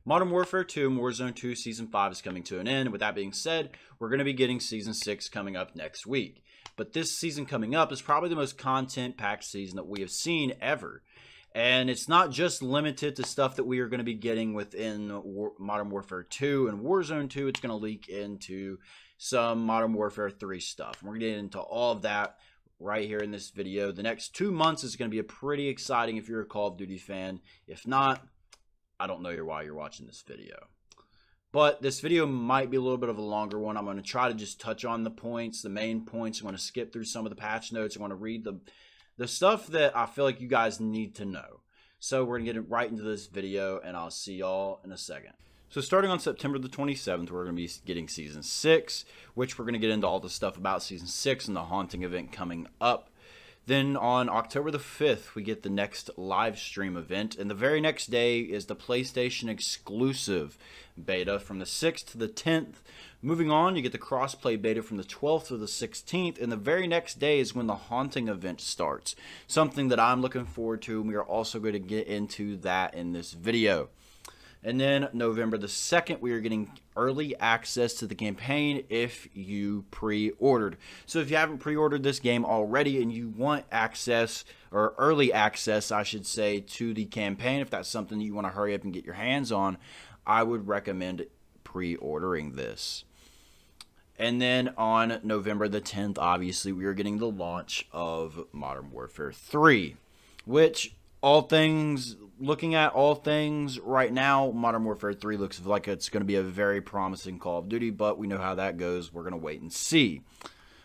Modern Warfare 2 and Warzone 2 Season 5 is coming to an end. With that being said, we're going to be getting Season 6 coming up next week. But this season coming up is probably the most content-packed season that we have seen ever. And it's not just limited to stuff that we are going to be getting within Modern Warfare 2 and Warzone 2. It's going to leak into some Modern Warfare 3 stuff. We're going to get into all of that right here in this video. The next 2 months is going to be pretty exciting if you're a Call of Duty fan. If not, I don't know why you're watching this video. But this video might be a little bit of a longer one. I'm going to try to just touch on the points, the main points. I'm going to skip through some of the patch notes. I'm going to read the stuff that I feel like you guys need to know. So we're going to get right into this video, and I'll see y'all in a second. So starting on September the 27th, we're going to be getting Season 6, which we're going to get into all the stuff about Season 6 and the haunting event coming up. Then on October the 5th, we get the next live stream event. And the very next day is the PlayStation exclusive beta from the 6th to the 10th. Moving on, you get the crossplay beta from the 12th to the 16th. And the very next day is when the haunting event starts. Something that I'm looking forward to. And we are also going to get into that in this video. And then November the 2nd, we are getting early access to the campaign if you pre-ordered. So if you haven't pre-ordered this game already and you want access, or early access, I should say, to the campaign, if that's something you want to hurry up and get your hands on, I would recommend pre-ordering this. And then on November the 10th, obviously, we are getting the launch of Modern Warfare 3, which... looking at all things right now, Modern Warfare 3 looks like it's going to be a very promising Call of Duty, but we know how that goes. We're going to wait and see.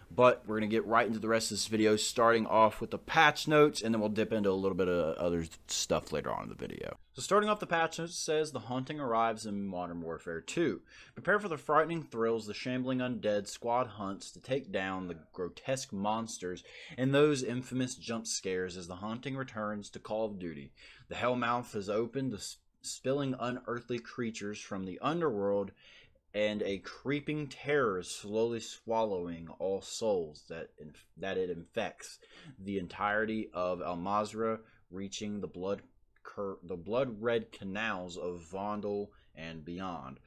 But we're going to get right into the rest of this video, starting off with the patch notes, and then we'll dip into a little bit of other stuff later on in the video. So starting off the patch notes, says the haunting arrives in Modern Warfare 2. Prepare for the frightening thrills the shambling undead squad hunts to take down the grotesque monsters and those infamous jump scares as the haunting returns to Call of Duty. The Hellmouth has opened, spilling unearthly creatures from the underworld, and a creeping terror is slowly swallowing all souls that it infects the entirety of Al Mazrah, reaching the blood-red canals of Vondel and beyond.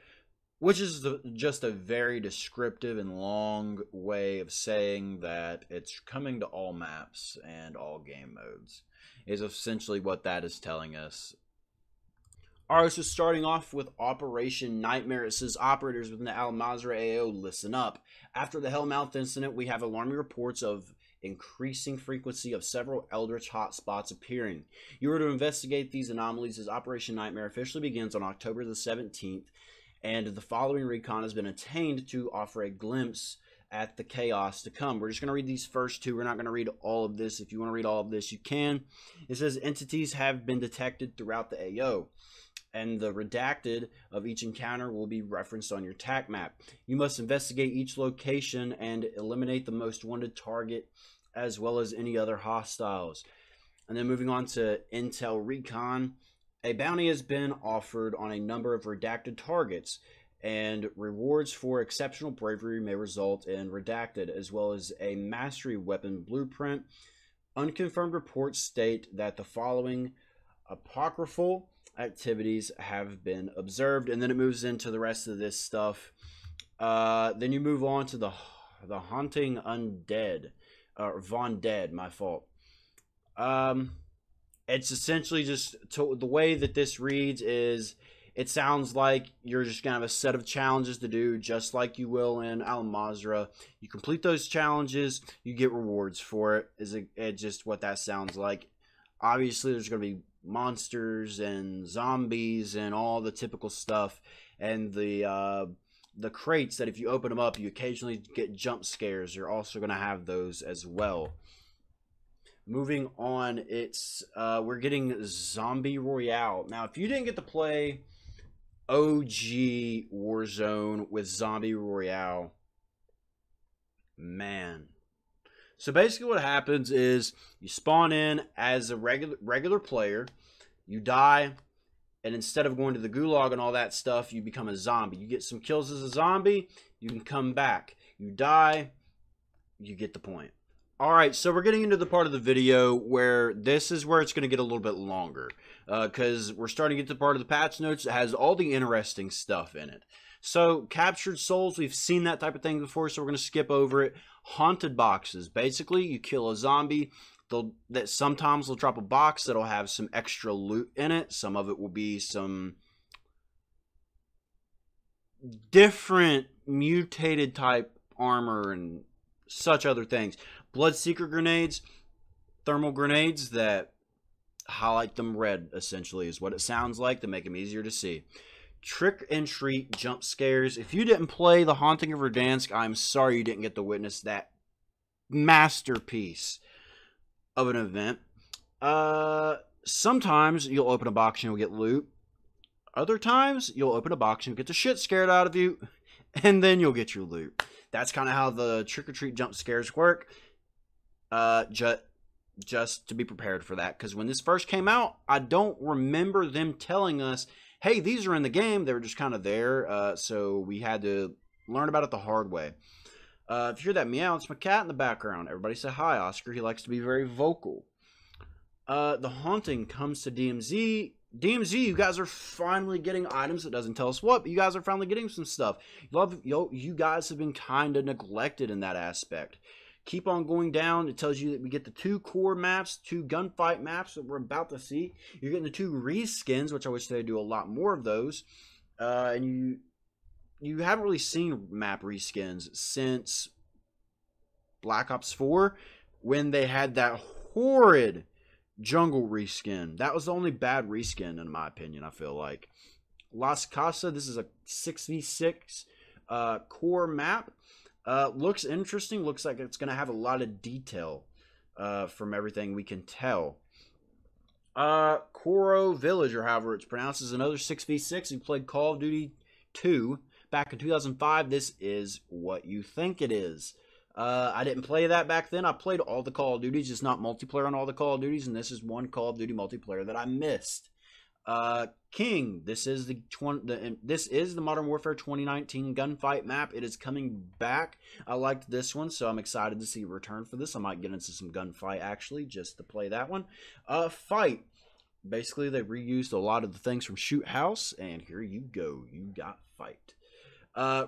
Which is just a very descriptive and long way of saying that it's coming to all maps and all game modes, is essentially what that is telling us. Alright, so starting off with Operation Nightmare, it says operators within the Al Mazrah AO, listen up. After the Hellmouth incident, we have alarming reports of increasing frequency of several eldritch hotspots appearing. You are to investigate these anomalies as Operation Nightmare officially begins on October the 17th, and the following recon has been attained to offer a glimpse at the chaos to come. We're just going to read these first two. We're not going to read all of this. If you want to read all of this, you can. It says entities have been detected throughout the AO, and the redacted of each encounter will be referenced on your TAC map. You must investigate each location and eliminate the most wanted target as well as any other hostiles. And then moving on to Intel Recon, a bounty has been offered on a number of redacted targets, and rewards for exceptional bravery may result in redacted, as well as a mastery weapon blueprint. Unconfirmed reports state that the following apocryphal activities have been observed, and then it moves into the rest of this stuff. Then you move on to the haunting undead, or Von Dead, my fault. It's essentially just the way that this reads is it sounds like you're just gonna have a set of challenges to do, just like you will in Al Mazrah. You complete those challenges, you get rewards for it. It's just what that sounds like. Obviously, there's gonna be monsters and zombies and all the typical stuff, and the crates that if you open them up, you occasionally get jump scares. You're also gonna have those as well. Moving on, we're getting Zombie Royale. Now, if you didn't get to play OG Warzone with Zombie Royale, man. So basically what happens is you spawn in as a regular player, you die, and instead of going to the gulag and all that stuff, you become a zombie. You get some kills as a zombie, you can come back. You die, you get the point. Alright, so we're getting into the part of the video where this is where it's going to get a little bit longer. because we're starting to get to the part of the patch notes that has all the interesting stuff in it. So, captured souls, we've seen that type of thing before, so we're going to skip over it. Haunted boxes. Basically, you kill a zombie. Sometimes they'll drop a box that'll have some extra loot in it. Some of it will be some different mutated type armor and such other things. Bloodseeker grenades, thermal grenades that highlight them red, essentially, is what it sounds like to make them easier to see. Trick and treat jump scares. If you didn't play The Haunting of Verdansk, I'm sorry you didn't get to witness that masterpiece of an event. Sometimes you'll open a box and you'll get loot. Other times you'll open a box and you'll get the shit scared out of you, and then you'll get your loot. That's kind of how the trick or treat jump scares work. Just to be prepared for that, because when this first came out, I don't remember them telling us, hey, these are in the game. They were just kind of there, so we had to learn about it the hard way. If you hear that meow, it's my cat in the background. Everybody say hi, Oscar. He likes to be very vocal. The Haunting comes to DMZ. DMZ, you guys are finally getting items. It doesn't tell us what, but you guys are finally getting some stuff. You guys have been kind of neglected in that aspect. Keep on going down. It tells you that we get the 2 core maps, 2 gunfight maps that we're about to see. You're getting the 2 reskins, which I wish they'd do a lot more of those. And you haven't really seen map reskins since Black Ops 4, when they had that horrid jungle reskin. That was the only bad reskin, in my opinion, I feel like. Las Casas, this is a 6v6 core map. Looks interesting. Looks like it's going to have a lot of detail from everything we can tell. Coro Village, or however it's pronounced, is another 6v6. You played Call of Duty 2 back in 2005. This is what you think it is. I didn't play that back then. I played all the Call of Duties, just not multiplayer on all the Call of Duties, and this is one Call of Duty multiplayer that I missed. King, this is the Modern Warfare 2019 gunfight map. It is coming back. I liked this one, so I'm excited to see a return for this. I might get into some gunfight actually just to play that one. Fight. Basically, they reused a lot of the things from Shoot House, and here you go. You got Fight.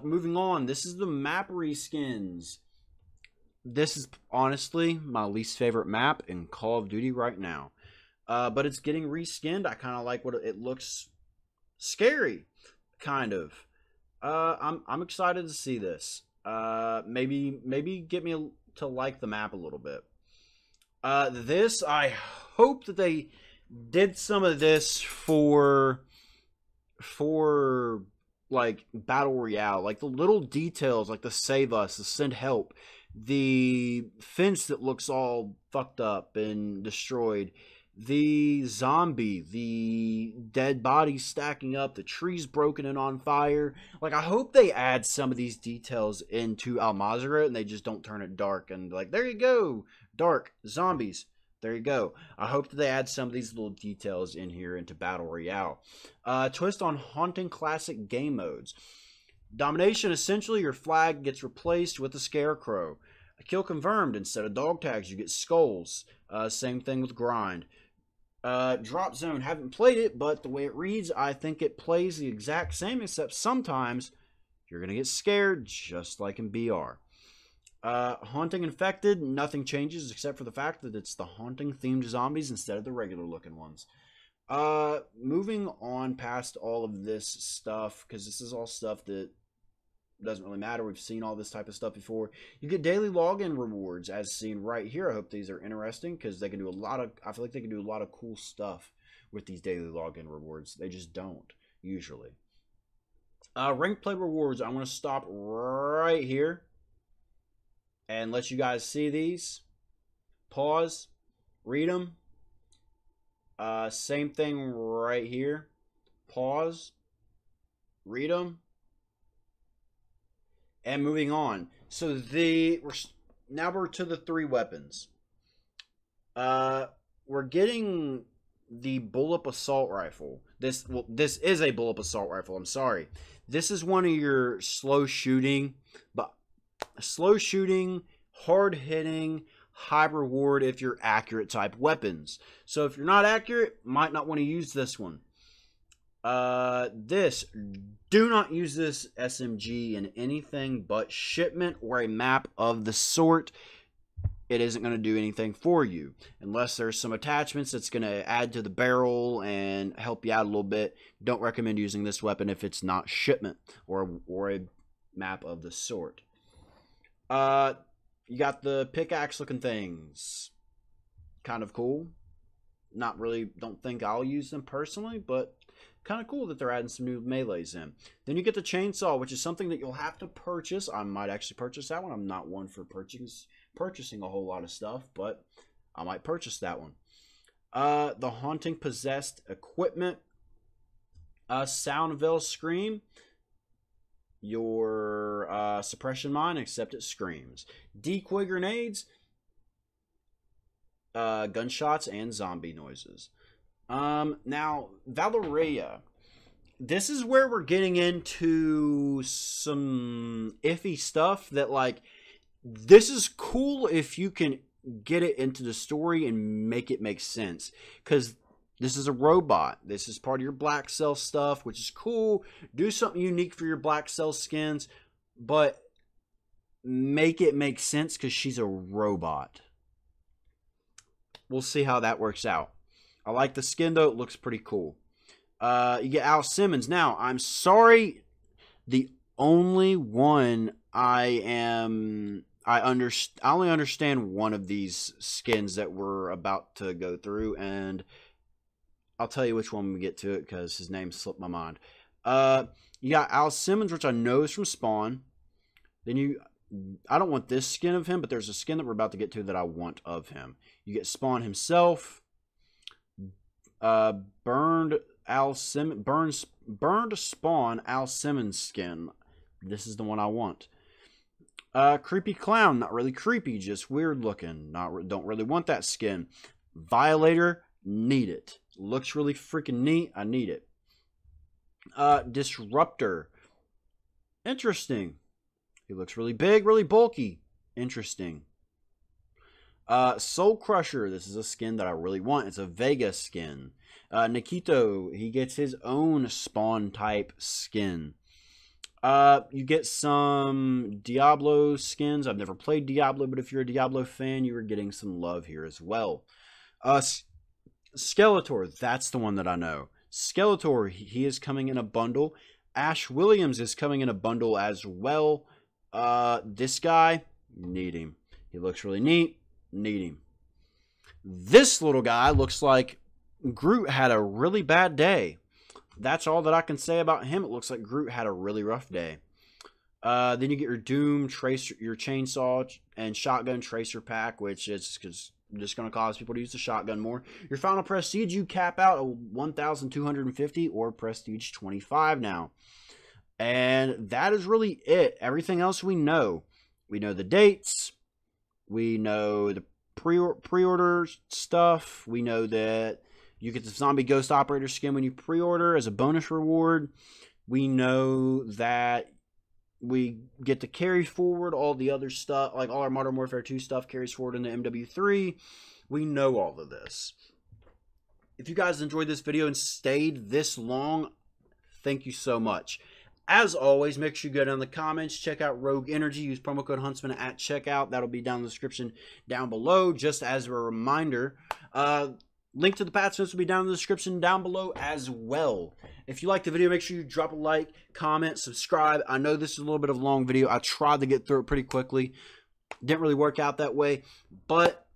Moving on, this is the map reskins. This is honestly my least favorite map in Call of Duty right now. But it's getting reskinned. I kind of like what it looks. Scary, kind of. I'm excited to see this. Maybe get me to like the map a little bit. This, I hope that they did some of this for like Battle Royale, like the little details, like the save us, the send help, the fence that looks all fucked up and destroyed, the zombie, the dead bodies stacking up, the trees broken and on fire. Like, I hope they add some of these details into Al Mazrah and they just don't turn it dark and like, there you go, dark zombies. There you go. I hope that they add some of these little details in here into Battle Royale. Twist on Haunting Classic game modes. Domination, essentially your flag gets replaced with a scarecrow. A kill confirmed, instead of dog tags you get skulls. Same thing with grind. Drop zone, haven't played it, but the way it reads, I think it plays the exact same, except sometimes you're going to get scared, just like in BR. Haunting Infected, nothing changes except for the fact that it's the haunting themed zombies instead of the regular looking ones. Moving on past all of this stuff, because this is all stuff that doesn't really matter. We've seen all this type of stuff before. You get daily login rewards as seen right here. I hope these are interesting because they can do a lot of, I feel like they can do a lot of cool stuff with these daily login rewards. They just don't usually. Rank play rewards. I want to stop right here and let you guys see these. Pause, read them. Same thing right here. Pause, read them. And moving on. So now we're to the 3 weapons. We're getting the bullet assault rifle. This is a bullet assault rifle. I'm sorry. This is one of your slow shooting, hard hitting, high reward if you're accurate type weapons. So if you're not accurate, might not want to use this one. Do not use this SMG in anything but shipment or a map of the sort. It isn't going to do anything for you unless there's some attachments that's going to add to the barrel and help you out a little bit. Don't recommend using this weapon if it's not shipment or a map of the sort. You got the pickaxe looking things. Kind of cool. Not really, don't think I'll use them personally, but kind of cool that they're adding some new melees in. Then you get the chainsaw, which is something that you'll have to purchase. I might actually purchase that one. I'm not one for purchasing a whole lot of stuff, but I might purchase that one. The haunting possessed equipment. Sound veil scream. Your suppression mine, except it screams. Decoy grenades. Gunshots and zombie noises. Now, Valeria. This is where we're getting into some iffy stuff that, like, this is cool if you can get it into the story and make it make sense. Because this is a robot. This is part of your Black Cell stuff, which is cool. Do something unique for your Black Cell skins, but make it make sense because she's a robot. We'll see how that works out. I like the skin, though. It looks pretty cool. You get Al Simmons. Now, I'm sorry. The only one I only understand one of these skins that we're about to go through, and I'll tell you which one when we get to it because his name slipped my mind. You got Al Simmons, which I know is from Spawn. Then I don't want this skin of him, but there's a skin that we're about to get to that I want of him. You get Spawn himself. Burned Spawn Al Simmons skin. This is the one I want. Creepy clown, not really creepy, just weird looking. Don't really want that skin. Violator, need it. Looks really freaking neat. I need it. Disruptor, interesting. He looks really big, really bulky. Interesting. Soul Crusher. This is a skin that I really want. It's a Vega skin. Nikito, he gets his own Spawn type skin. You get some Diablo skins. I've never played Diablo, but if you're a Diablo fan, you are getting some love here as well. Skeletor, that's the one that I know. Skeletor, he is coming in a bundle. Ash Williams is coming in a bundle as well. This guy, need him. He looks really neat. Need him. This little guy looks like Groot had a really bad day. That's all that I can say about him. It looks like Groot had a really rough day. Then you get your Doom Tracer, your Chainsaw and Shotgun Tracer pack, which is just going to cause people to use the shotgun more. Your final Prestige, you cap out at 1,250 or Prestige 25 now. And that is really it. Everything else we know. We know the dates. We know the pre-order stuff. We know that you get the Zombie Ghost Operator skin when you pre-order as a bonus reward. We know that we get to carry forward all the other stuff, like all our Modern Warfare 2 stuff carries forward into MW3. We know all of this. If you guys enjoyed this video and stayed this long, thank you so much. As always, make sure you go down in the comments, check out Rogue Energy, use promo code Huntsman at checkout. That'll be down in the description down below. Just as a reminder, link to the patch notes will be down in the description down below as well. If you like the video, make sure you drop a like, comment, subscribe. I know this is a little bit of a long video. I tried to get through it pretty quickly. Didn't really work out that way, but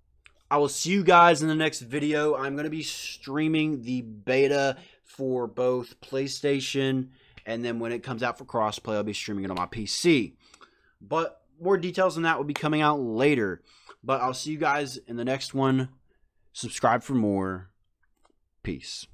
I will see you guys in the next video. I'm going to be streaming the beta for both PlayStation, and then when it comes out for crossplay, I'll be streaming it on my PC. But more details on that will be coming out later. But I'll see you guys in the next one. Subscribe for more. Peace.